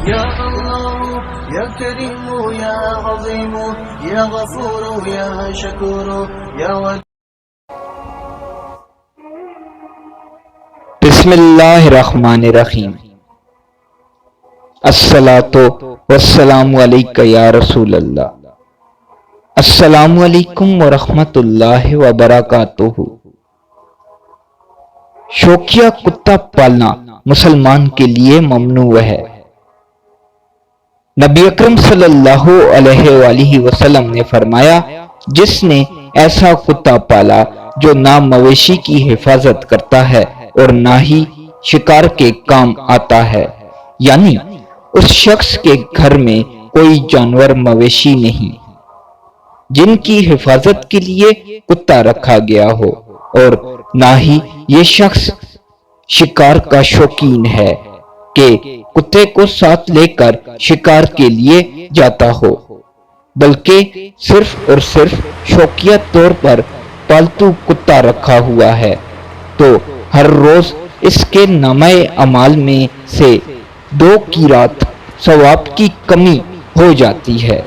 یا اللہ یا کریم یا عظیم یا غفور یا شکور یا بسم اللہ الرحمن الرحیم۔ الصلاۃ والسلام علیک یا رسول اللہ۔ السلام علیکم ورحمۃ اللہ وبرکاتہ۔ شوقیہ کتا پالنا مسلمان کے لیے ممنوع ہے۔ نبی اکرم صلی اللہ علیہ وآلہ وسلم نے فرمایا، جس نے ایسا کتا پالا جو نہ مویشی کی حفاظت کرتا ہے اور نہ ہی شکار کے کام آتا ہے، یعنی اس شخص کے گھر میں کوئی جانور مویشی نہیں جن کی حفاظت کے لیے کتا رکھا گیا ہو، اور نہ ہی یہ شخص شکار کا شوقین ہے کہ کتے کو ساتھ لے کر شکار کے لیے جاتا ہو، بلکہ صرف اور صرف شوقیہ طور پر پالتو کتا رکھا ہوا ہے، تو ہر روز اس کے نامہ اعمال میں سے 2 قیرات ثواب کی کمی ہو جاتی ہے۔